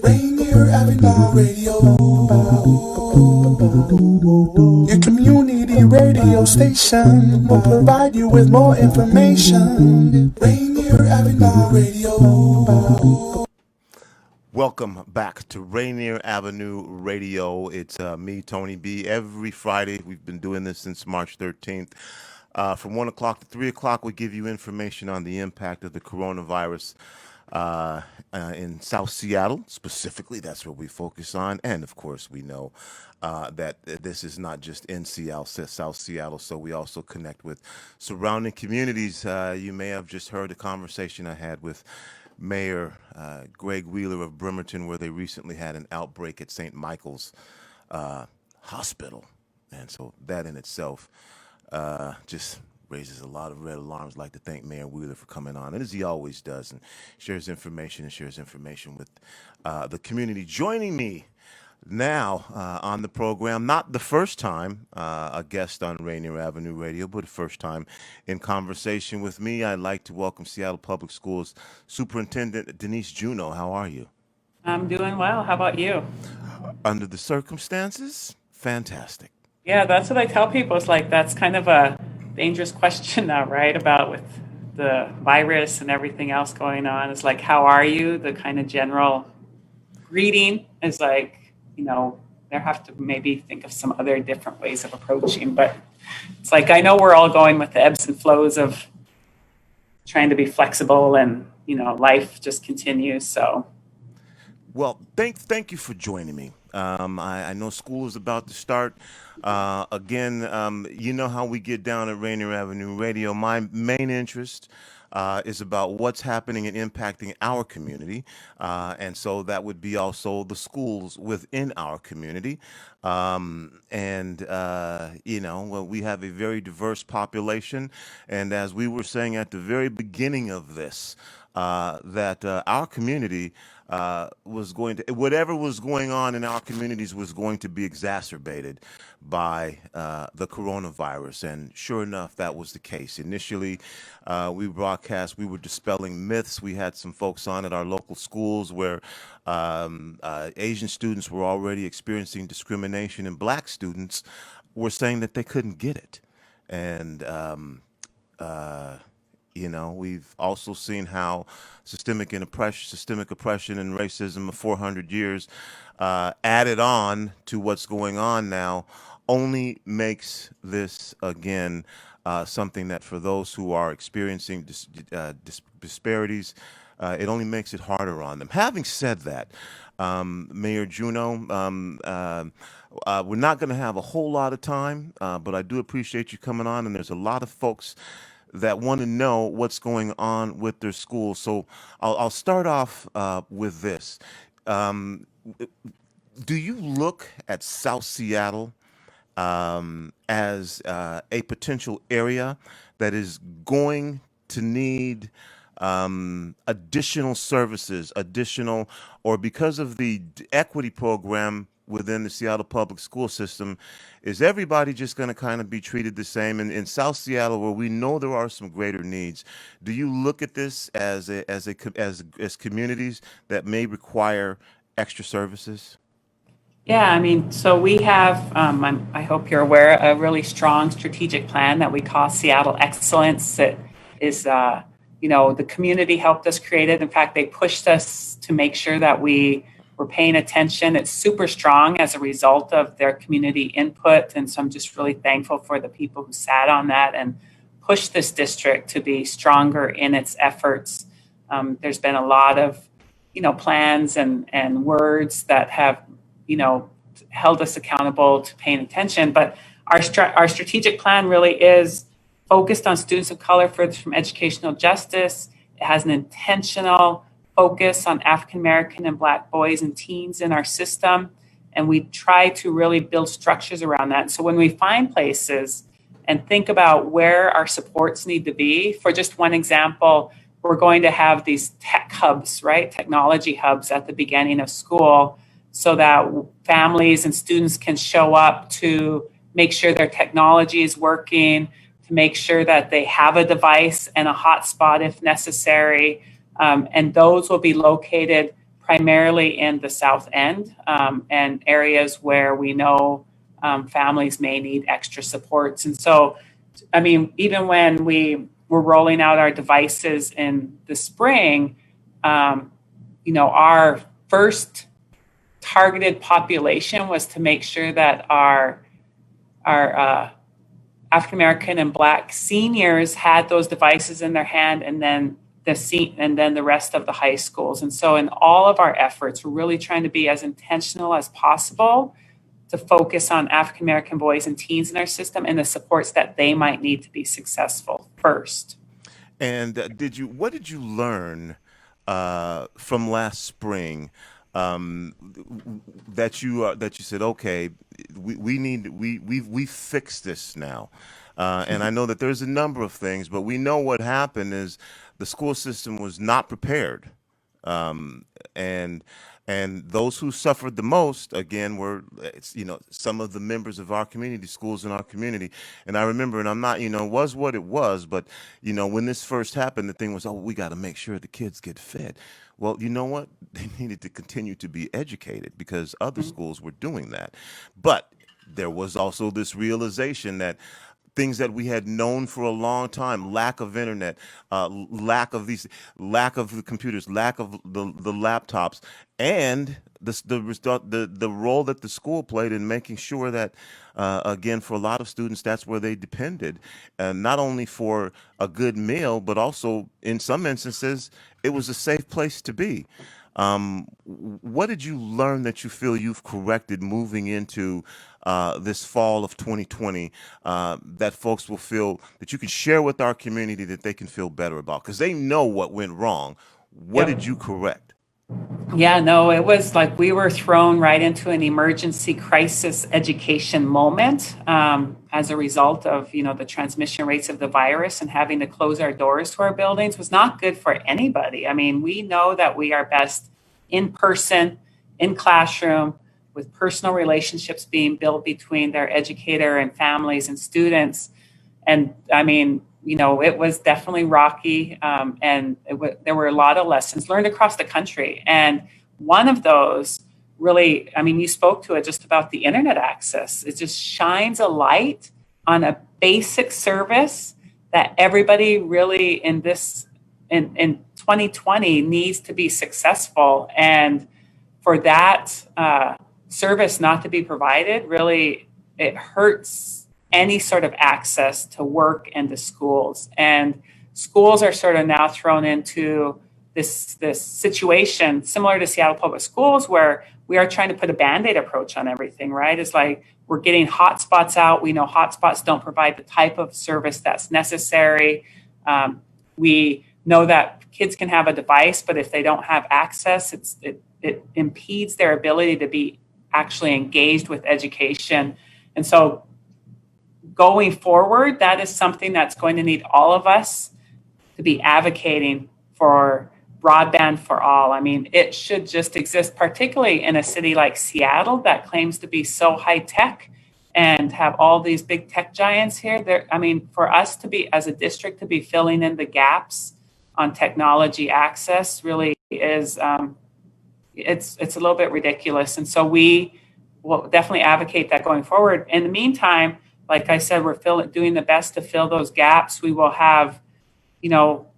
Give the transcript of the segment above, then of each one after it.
Rainier Avenue Radio, your community radio station will provide you with more information. Rainier Avenue Radio. Welcome back to Rainier Avenue Radio. It's me, Tony B. Every Friday, we've been doing this since March 13th. From 1 o'clock to 3 o'clock, we give you information on the impact of the coronavirus in South Seattle. Specifically, that's what we focus on. And of course, we know that this is not just in Seattle, South Seattle, so we also connect with surrounding communities. You may have just heard a conversation I had with Mayor Greg Wheeler of Bremerton, where they recently had an outbreak at St. Michael's Hospital. And so that in itself just raises a lot of red alarms. I'd like to thank Mayor Wheeler for coming on, and as he always does, and shares information with the community. Joining me now on the program, not the first time a guest on Rainier Avenue Radio, but the first time in conversation with me, I'd like to welcome Seattle Public Schools Superintendent Denise Juneau. How are you? I'm doing well. How about you? Under the circumstances, fantastic. Yeah, that's what I tell people. It's like that's kind of a dangerous question now, right? About with the virus and everything else going on. It's like, how are you? The kind of general greeting is like, there have to maybe think of some other different ways of approaching. But it's like, I know we're all going with the ebbs and flows of trying to be flexible and, life just continues. So. Well, thank you for joining me. I know school is about to start. Again, you know how we get down at Rainier Avenue Radio. My main interest is about what's happening and impacting our community. And so that would be also the schools within our community. Well, we have a very diverse population. And as we were saying at the very beginning of this, that our community was going to, whatever was going on in our communities was going to be exacerbated by the coronavirus. And sure enough, that was the case. Initially, we were dispelling myths. We had some folks on at our local schools where Asian students were already experiencing discrimination, and black students were saying that they couldn't get it. And we've also seen how systemic oppression and racism of 400 years added on to what's going on now only makes this, again, something that for those who are experiencing disparities, it only makes it harder on them. Having said that, Mayor Juneau, we're not going to have a whole lot of time, but I do appreciate you coming on, and there's a lot of folks that want to know what's going on with their schools. So I'll start off with this. Do you look at South Seattle as a potential area that is going to need additional services, or because of the equity program within the Seattle public school system, is everybody just going to kind of be treated the same? In South Seattle, where we know there are some greater needs, do you look at this as communities that may require extra services? Yeah, I mean, so we have, I hope you're aware, a really strong strategic plan that we call Seattle Excellence. It is, the community helped us create it. In fact, they pushed us to make sure that we're paying attention. It's super strong as a result of their community input. And so I'm just really thankful for the people who sat on that and pushed this district to be stronger in its efforts. There's been a lot of, plans and words that have, held us accountable to paying attention. But our strategic plan really is focused on students of color from educational justice. It has an intentional focus on African American and Black boys and teens in our system. And we try to really build structures around that. So when we find places and think about where our supports need to be, for just one example, we're going to have these tech hubs, right? Technology hubs at the beginning of school so that families and students can show up to make sure their technology is working, to make sure that they have a device and a hotspot if necessary. And those will be located primarily in the South End and areas where we know families may need extra supports. And so, I mean, even when we were rolling out our devices in the spring, our first targeted population was to make sure that our African American and Black seniors had those devices in their hand, and then the rest of the high schools. And so in all of our efforts, we're really trying to be as intentional as possible to focus on African American boys and teens in our system and the supports that they might need to be successful first. And what did you learn from last spring that you said, okay, we fixed this now? And I know that there's a number of things, but we know what happened is the school system was not prepared, and those who suffered the most, again, were some of the members of our community, schools in our community. And I remember, and I'm not, it was what it was, but when this first happened, the thing was, oh, we got to make sure the kids get fed. Well, you know what? They needed to continue to be educated because other schools were doing that. But there was also this realization that things that we had known for a long time, lack of internet, lack of the computers, lack of the laptops, and the role that the school played in making sure that, again, for a lot of students, that's where they depended, not only for a good meal, but also in some instances, it was a safe place to be. What did you learn that you feel you've corrected moving into this fall of 2020 that folks will feel that you can share with our community that they can feel better about? Because they know what went wrong. What did you correct? Yeah, no, it was like we were thrown right into an emergency crisis education moment as a result of, the transmission rates of the virus, and having to close our doors to our buildings was not good for anybody. I mean, we know that we are best in person, in classroom, with personal relationships being built between their educator and families and students. And I mean, it was definitely rocky, and there were a lot of lessons learned across the country. And one of those really, I mean, you spoke to it just about the internet access. It just shines a light on a basic service that everybody really in 2020 needs to be successful. And for that service not to be provided, really, it hurts any sort of access to work and to schools. And schools are sort of now thrown into this situation similar to Seattle Public Schools, where we are trying to put a Band-Aid approach on everything, right? It's like we're getting hotspots out. We know hotspots don't provide the type of service that's necessary. We know that kids can have a device, but if they don't have access, it impedes their ability to be actually engaged with education. And so going forward, that is something that's going to need all of us to be advocating for broadband for all. I mean, it should just exist, particularly in a city like Seattle that claims to be so high tech and have all these big tech giants here. I mean, for us to be, as a district, to be filling in the gaps on technology access really is, it's a little bit ridiculous. And so we will definitely advocate that going forward. In the meantime, like I said, we're doing the best to fill those gaps. We will have,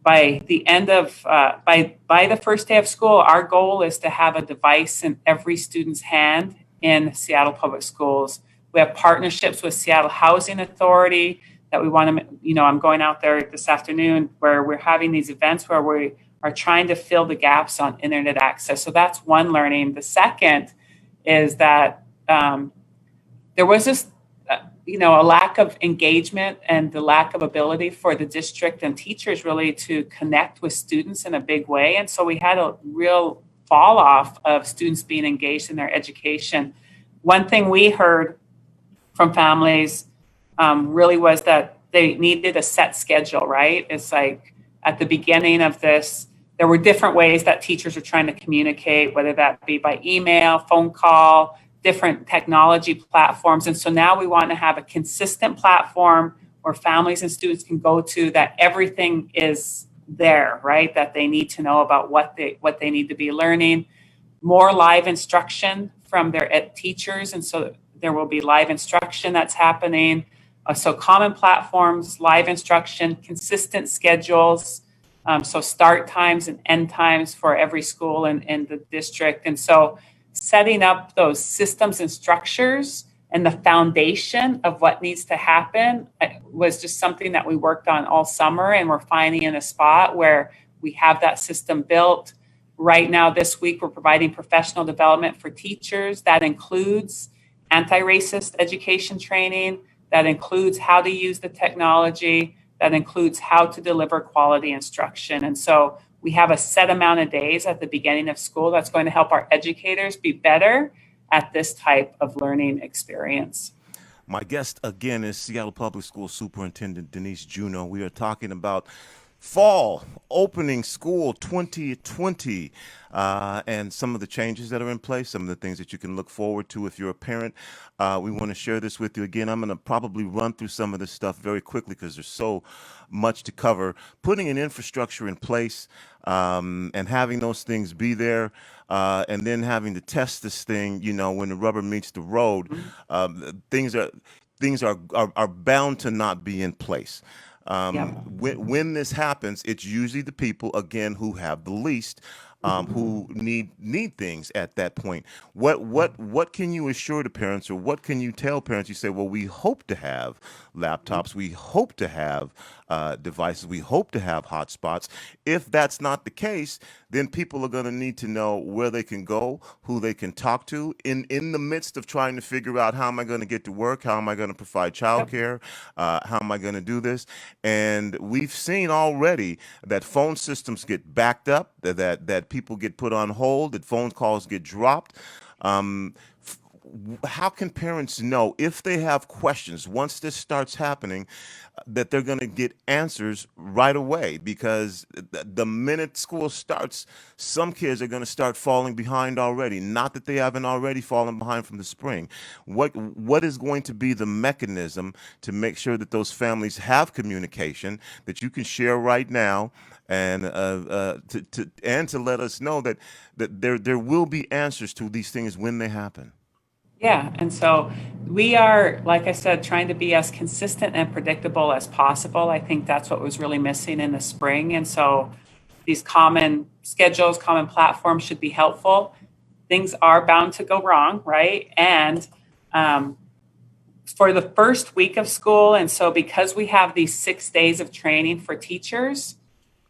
by the end of, by the first day of school, our goal is to have a device in every student's hand in Seattle Public Schools. We have partnerships with Seattle Housing Authority that we want to, I'm going out there this afternoon where we're having these events where we are trying to fill the gaps on internet access. So that's one learning. The second is that there was this, a lack of engagement and the lack of ability for the district and teachers really to connect with students in a big way. And so we had a real fall off of students being engaged in their education. One thing we heard from families really was that they needed a set schedule, right? It's like at the beginning of this, there were different ways that teachers were trying to communicate, whether that be by email, phone call, different technology platforms. And so now we want to have a consistent platform where families and students can go to, that everything is there, right? That they need to know about what they need to be learning. more live instruction from their teachers. And so there will be live instruction that's happening. So common platforms, live instruction, consistent schedules. So start times and end times for every school in the district. And so setting up those systems and structures and the foundation of what needs to happen was just something that we worked on all summer, and we're finally in a spot where we have that system built. Right now, this week, we're providing professional development for teachers. That includes anti-racist education training. That includes how to use the technology. That includes how to deliver quality instruction. And so we have a set amount of days at the beginning of school that's going to help our educators be better at this type of learning experience. My guest again is Seattle Public School Superintendent Denise Juneau. We are talking about fall opening school 2020 and some of the changes that are in place, some of the things that you can look forward to if you're a parent. We want to share this with you again. I'm going to probably run through some of this stuff very quickly because there's so much to cover. Putting an infrastructure in place and having those things be there, and then having to test this thing, when the rubber meets the road, things are bound to not be in place. When this happens, it's usually the people again who have the least, who need things at that point. What can you assure the parents, or what can you tell parents? You say, well, we hope to have laptops, we hope to have devices, we hope to have hotspots. If that's not the case, then people are going to need to know where they can go, who they can talk to in the midst of trying to figure out, how am I going to get to work? How am I going to provide childcare? How am I going to do this? And we've seen already that phone systems get backed up, that people get put on hold, that phone calls get dropped. How can parents know if they have questions once this starts happening, that they're going to get answers right away? Because the minute school starts, some kids are going to start falling behind already. Not that they haven't already fallen behind from the spring. What is going to be the mechanism to make sure that those families have communication that you can share right now, and to let us know that there will be answers to these things when they happen? Yeah, and so we are, like I said, trying to be as consistent and predictable as possible. I think that's what was really missing in the spring. And so these common schedules, common platforms should be helpful. Things are bound to go wrong, right? And for the first week of school, and so because we have these 6 days of training for teachers,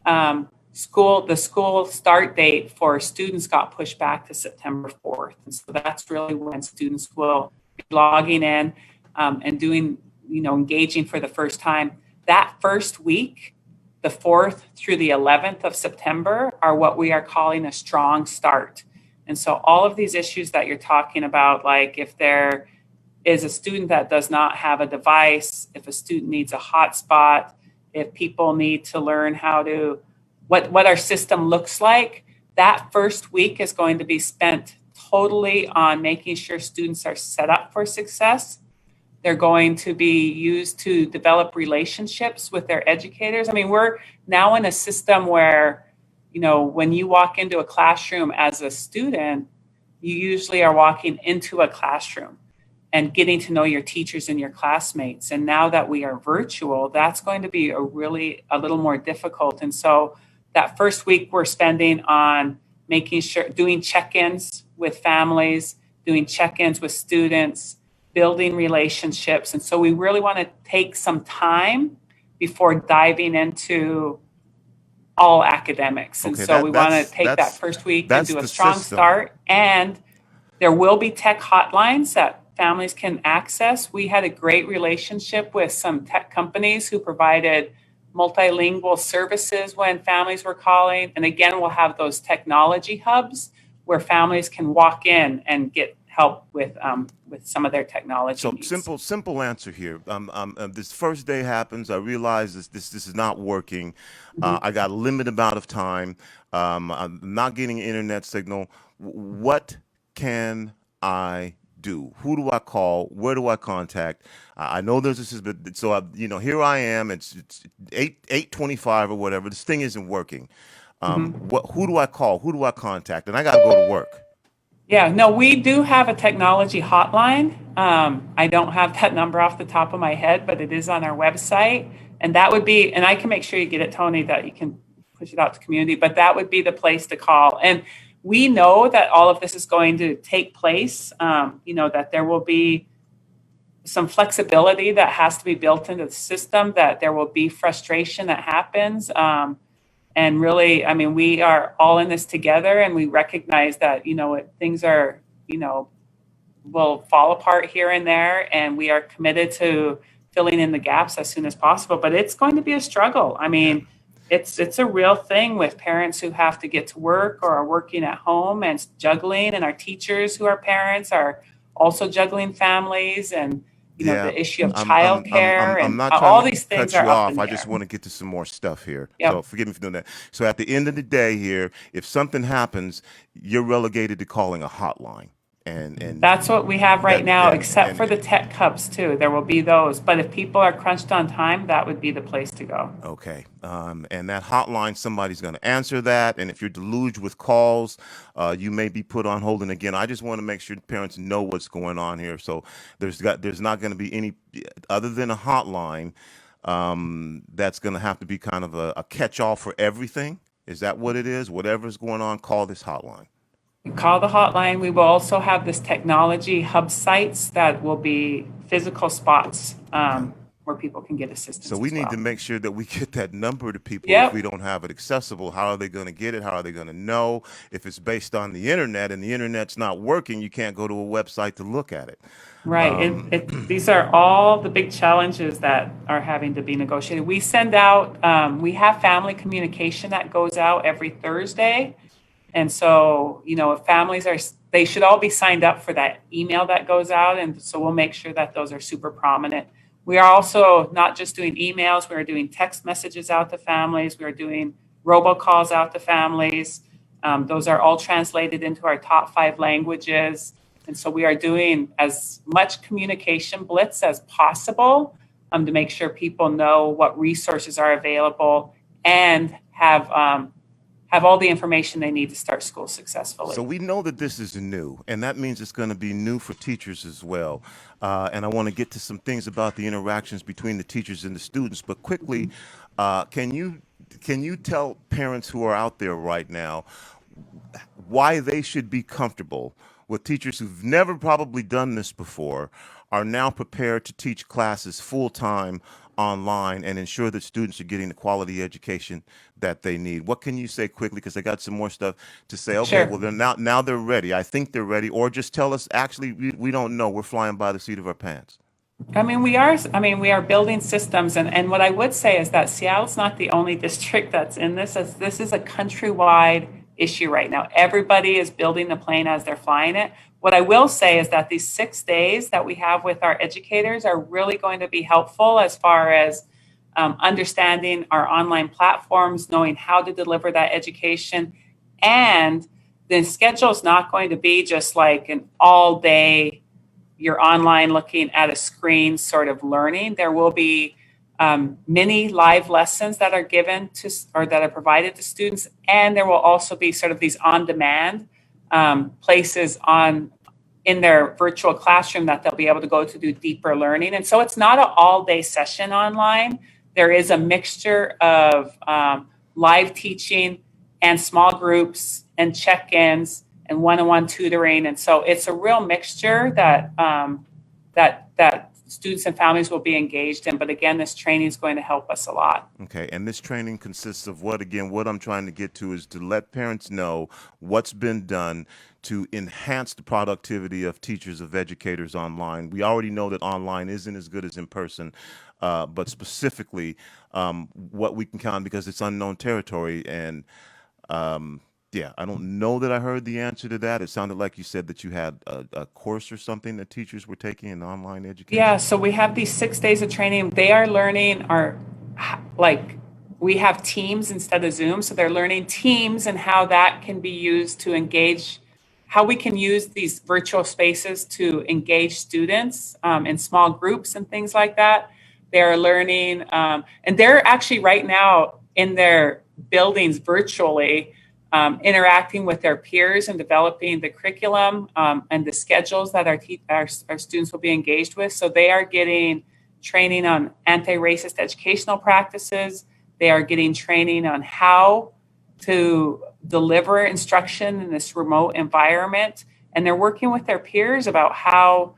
the school start date for students got pushed back to September 4th. And so that's really when students will be logging in and doing, engaging for the first time. That first week, the 4th through the 11th of September, are what we are calling a strong start. And so all of these issues that you're talking about, like if there is a student that does not have a device, if a student needs a hotspot, if people need to learn how to what our system looks like, that first week is going to be spent totally on making sure students are set up for success. They're going to be used to develop relationships with their educators. I mean, we're now in a system where, when you walk into a classroom as a student, you usually are walking into a classroom and getting to know your teachers and your classmates. And now that we are virtual, that's going to be a little more difficult. And so that first week we're spending on making sure, doing check-ins with families, doing check-ins with students, building relationships. And so we really want to take some time before diving into all academics. And so we want to take that first week and do a strong start. And there will be tech hotlines that families can access. We had a great relationship with some tech companies who provided multilingual services when families were calling. And again, we'll have those technology hubs where families can walk in and get help with some of their technology needs. Simple answer here. This first day happens. I realize this is not working. I got a limited amount of time. I'm not getting an internet signal. What can I do? Who do I call? Where do I contact? I know there's this, but so here I am. It's 8:25 or whatever. This thing isn't working. Who do I call? Who do I contact? And I got to go to work. Yeah, no, we do have a technology hotline. I don't have that number off the top of my head, but it is on our website. And that would be, and I can make sure you get it, Tony, that you can push it out to community, but that would be the place to call. And we know that all of this is going to take place, that there will be some flexibility that has to be built into the system, that there will be frustration that happens. And really, I mean, we are all in this together, and we recognize that, things are, will fall apart here and there, and we are committed to filling in the gaps as soon as possible. But it's going to be a struggle. I mean, it's a real thing with parents who have to get to work or are working at home and juggling, and our teachers who are parents are also juggling families, and Yeah, the issue of I'm childcare, I'm and not trying all to these things cut are you up off. in the I just air. want to get to some more stuff here. So Yep. forgive me for doing that. So at the end of the day here, if something happens, you're relegated to calling a hotline. And That's what we have right that now, except for and the tech hubs too. There will be those. But if people are crunched on time, that would be the place to go. okay. And that hotline, somebody's going to answer that. And if you're deluged with calls, you may be put on hold. And again, I just want to make sure parents know what's going on here. So there's not going to be any other than a hotline. That's going to have to be kind of a catch-all for everything. Is that what it is? Whatever's going on, call this hotline. Call the hotline. We will also have this technology hub sites that will be physical spots Okay. where people can get So assistance we as need to well. make sure that we get that number to people if we Yep. don't have it accessible. How are they going to get it? How are they going to know? If it's based on the internet and the internet's not working, you can't go to a website to look at it. Right. These are all the big challenges that are having to be negotiated. We send out, we have family communication that goes out every Thursday. And so, if families they should all be signed up for that email that goes out. And so we'll make sure that those are super prominent. We are also not just doing emails, we are doing text messages out to families, we are doing robocalls out to families. Those are all translated into our top 5 languages. And so we are doing as much communication blitz as possible to make sure people know what resources are available and have all the information they need to start school successfully. So we know that this is new, and that means it's going to be new for teachers as well. And I want to get to some things about the interactions between the teachers and the students. But quickly, can you tell parents who are out there right now why they should be comfortable with teachers who've never probably done this before are now prepared to teach classes full time online and ensure that students are getting the quality education that they need? What can you say quickly? Because I got some more stuff to say. Okay, Sure. well, they're now they're ready. I think they're ready. Or just tell us, actually, we don't know. We're flying by the seat of our pants. We are building systems, and what I would say is that Seattle's not the only district that's in this. As this is a countrywide issue right now. Everybody is building the plane as they're flying it. What I will say is that these 6 days that we have with our educators are really going to be helpful as far as understanding our online platforms, knowing how to deliver that education, and the schedule is not going to be just like an all day you're online looking at a screen sort of learning. There will be many live lessons that are given to or that are provided to students, and there will also be sort of these on-demand places in their virtual classroom that they'll be able to go to do deeper learning. And so it's not an all-day session online. There is a mixture of live teaching and small groups and check-ins and one-on-one tutoring. And so it's a real mixture that students and families will be engaged in. But again, this training is going to help us a lot. Okay, and this training consists of what? Again, what I'm trying to get to is to let parents know what's been done to enhance the productivity of teachers, of educators online. We already know that online isn't as good as in person, but specifically what we can count because it's unknown territory. And yeah, I don't know that I heard the answer to that. It sounded like you said that you had a course or something that teachers were taking in online Yeah, education. so we have these 6 days of training. They are learning like we have Teams instead of Zoom. So they're learning Teams and how that can be used to engage, how we can use these virtual spaces to engage students in small groups and things like that. They're learning, and they're actually right now in their buildings virtually interacting with their peers and developing the curriculum and the schedules that our students will be engaged with. So they are getting training on anti-racist educational practices. They are getting training on how to deliver instruction in this remote environment. And they're working with their peers about how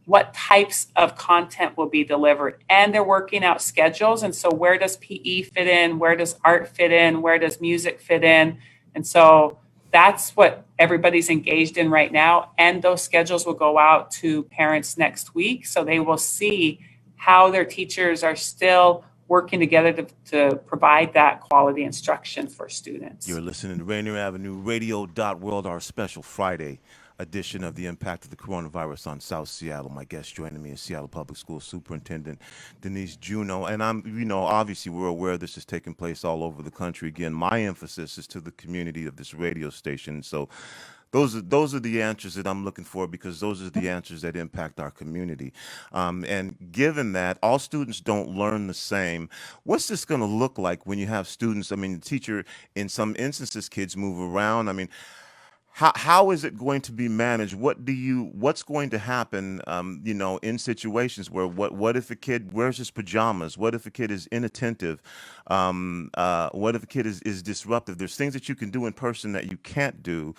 what types of content will be delivered. And they're working out schedules. And so where does PE fit in? Where does art fit in? Where does music fit in? And so that's what everybody's engaged in right now. And those schedules will go out to parents next week. So they will see how their teachers are still working together to provide that quality instruction for students. You're listening to Rainier Avenue Radio.World, our special Friday edition of the impact of the coronavirus on South Seattle. My guest joining me is Seattle Public Schools Superintendent Denise Juneau. And obviously we're aware this is taking place all over the country. Again, my emphasis is to the community of this radio station. So those are the answers that I'm looking for, because those are the answers that impact our community. And given that all students don't learn the same, what's this going to look like when you have students? I mean, the teacher, in some instances, kids move around. I mean, how is it going to be managed? What's going to happen, in situations where what if a kid wears his pajamas? What if a kid is inattentive? What if a kid is disruptive? There's things that you can do in person that you can't do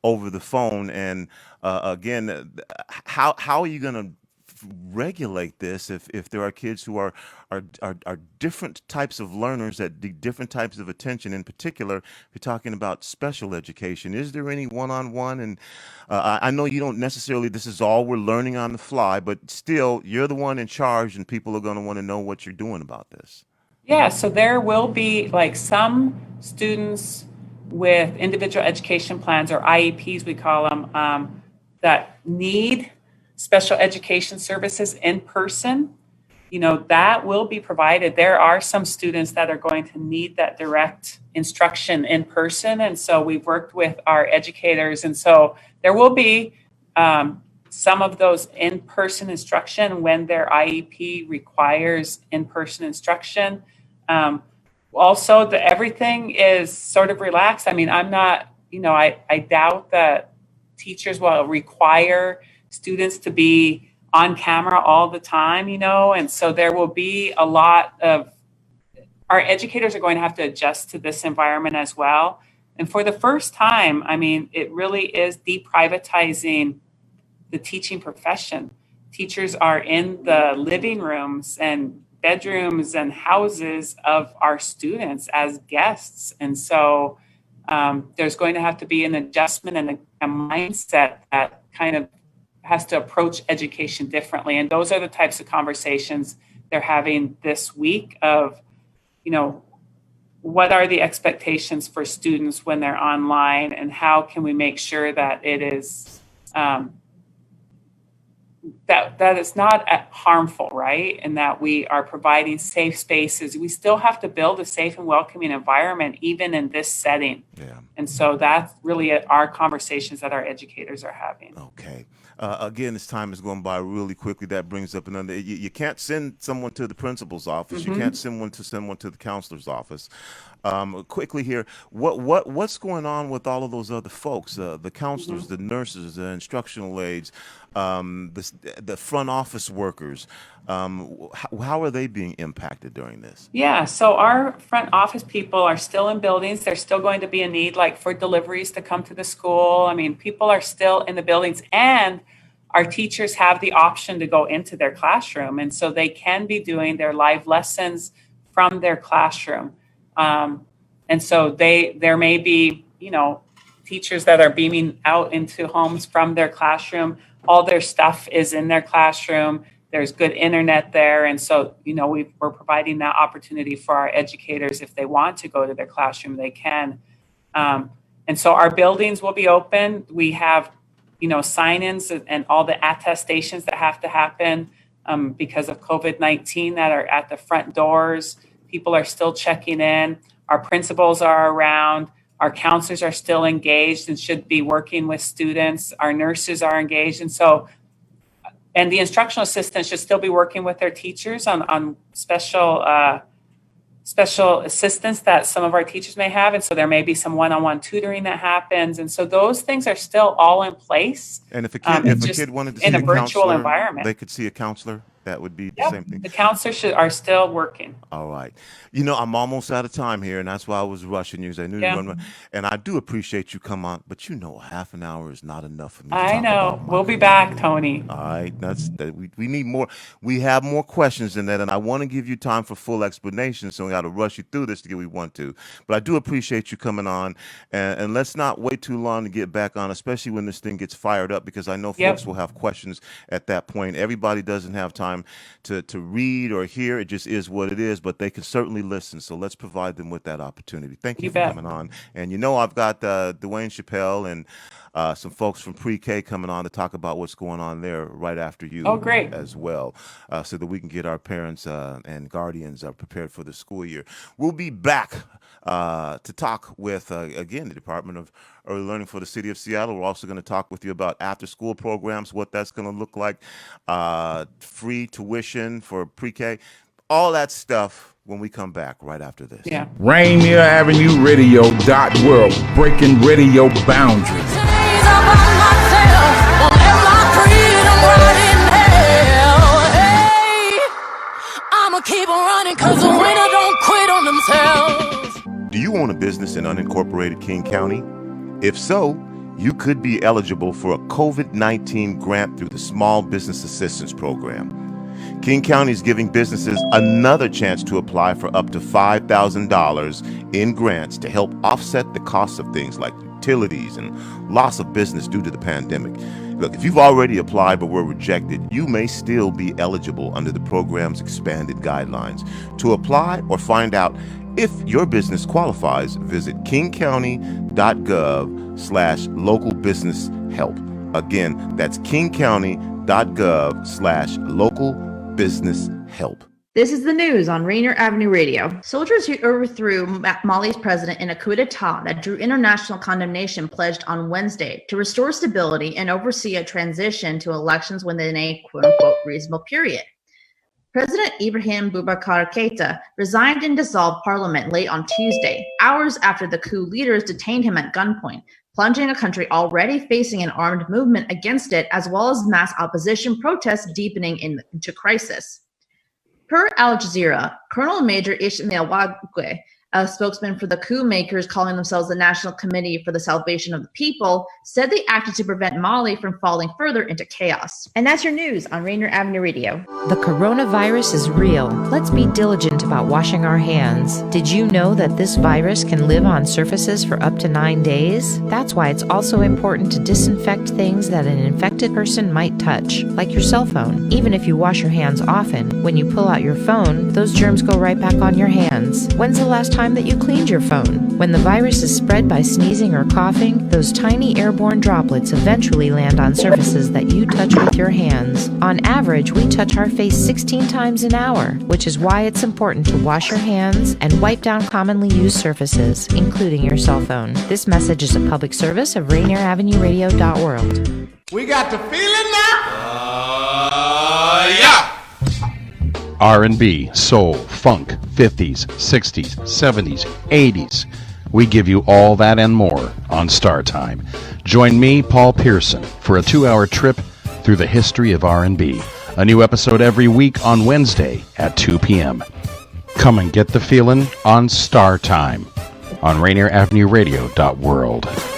over the phone. And again, how are you going to regulate this if there are kids who are different types of learners that need different types of attention? In particular, if you're talking about special education, is there any one-on-one? And I know you don't necessarily, this is all we're learning on the fly, but still, you're the one in charge, and people are going to want to know what you're doing about this. Yeah, so there will be some students with individual education plans, or IEPs we call them, that need special education services in person. That will be provided. There are some students that are going to need that direct instruction in person. And so we've worked with our educators. And so there will be some of those in-person instruction when their IEP requires in-person instruction. Also, everything is sort of relaxed. I mean, I'm not, I doubt that teachers will require students to be on camera all the time, and so there will be a lot of, our educators are going to have to adjust to this environment as well. And for the first time, I mean, it really is deprivatizing the teaching profession. Teachers are in the living rooms and bedrooms and houses of our students as guests. And so there's going to have to be an adjustment and a mindset that kind of has to approach education differently. And those are the types of conversations they're having this week of, what are the expectations for students when they're online, and how can we make sure that it is that it's not harmful, right? And that we are providing safe spaces. We still have to build a safe and welcoming environment, even in this setting. Yeah. And so that's really our conversations that our educators are having. Okay. Again, this time is going by really quickly. That brings up another. You can't send someone to the principal's office. Mm-hmm. You can't send one to the counselor's office. Quickly here, what's going on with all of those other folks? The counselors, mm-hmm. the nurses, the instructional aides, the front office workers. How are they being impacted during this? Yeah, so our front office people are still in buildings. There's still going to be a need, like for deliveries to come to the school. I mean, people are still in the buildings, and our teachers have the option to go into their classroom. And so they can be doing their live lessons from their classroom. And so there may be, teachers that are beaming out into homes from their classroom. All their stuff is in their classroom. There's good internet there. And so, we're providing that opportunity for our educators. If they want to go to their classroom, they can. And so our buildings will be open. We have, sign-ins and all the attestations that have to happen because of COVID-19 that are at the front doors. People are still checking in. Our principals are around. Our counselors are still engaged and should be working with students. Our nurses are engaged. And the instructional assistants should still be working with their teachers on special special assistance that some of our teachers may have. And so there may be some one-on-one tutoring that happens. And so those things are still all in place. And if a kid wanted to see in a a virtual counselor, environment. they could see a counselor. That would be the Yep. same thing. The counselors are still working. All right. You know, I'm almost out of time here, and that's why I was rushing you. 'Cause I knew you were going to. And I do appreciate you come on, but you know, half an hour is not enough for me to I talk know. about my We'll be career. back, Tony. All right. We need more. We have more questions than that, and I want to give you time for full explanation, so we got to rush you through this to get we want to. But I do appreciate you coming on, and let's not wait too long to get back on, especially when this thing gets fired up, because I know folks will have questions at that point. Everybody doesn't have time to read or hear. It just is what it is, but they can certainly listen. So let's provide them with that opportunity. Thank you for coming on. And you know, I've got Dwayne Chappelle and some folks from pre-K coming on to talk about what's going on there right after you. Oh, great. As well, so that we can get our parents and guardians prepared for the school year. We'll be back to talk with, again, the Department of Early Learning for the City of Seattle. We're also going to talk with you about after-school programs, what that's going to look like, free tuition for pre-K, all that stuff when we come back right after this. Yeah. Rainier Avenue Radio.world, breaking radio boundaries. Keep on running, cause the winner don't quit on themselves. Do you own a business in unincorporated King County? If so, you could be eligible for a COVID-19 grant through the Small Business Assistance Program. King County is giving businesses another chance to apply for up to $5,000 in grants to help offset the costs of things like utilities and loss of business due to the pandemic. Look, if you've already applied but were rejected, you may still be eligible under the program's expanded guidelines. To apply or find out if your business qualifies, visit kingcounty.gov/local business help. Again, that's kingcounty.gov/local business help. This is the news on Rainier Avenue Radio. Soldiers who overthrew Mali's president in a coup d'etat that drew international condemnation pledged on Wednesday to restore stability and oversee a transition to elections within a quote-unquote reasonable period. President Ibrahim Boubacar Keita resigned and dissolved parliament late on Tuesday, hours after the coup leaders detained him at gunpoint, plunging a country already facing an armed movement against it, as well as mass opposition protests deepening into crisis. Per Al Jazeera, Colonel Major Ismail Wagwe, a spokesman for the coup makers calling themselves the National Committee for the Salvation of the People, said they acted to prevent Mali from falling further into chaos. And that's your news on Rainier Avenue Radio. The coronavirus is real. Let's be diligent about washing our hands. Did you know that this virus can live on surfaces for up to 9 days? That's why it's also important to disinfect things that an infected person might touch, like your cell phone. Even if you wash your hands often, when you pull out your phone, those germs go right back on your hands. When's the last time that you cleaned your phone? When the virus is spread by sneezing or coughing, those tiny airborne droplets eventually land on surfaces that you touch with your hands. On average, we touch our face 16 times an hour, which is why it's important to wash your hands and wipe down commonly used surfaces, including your cell phone. This message is a public service of RainierAvenueRadio.world. We got the feeling now? Yeah! R&B, soul, funk, 50s, 60s, 70s, 80s. We give you all that and more on Star Time. Join me, Paul Pearson, for a 2-hour trip through the history of R&B. A new episode every week on Wednesday at 2 p.m. Come and get the feeling on Star Time on RainierAvenueRadio.world.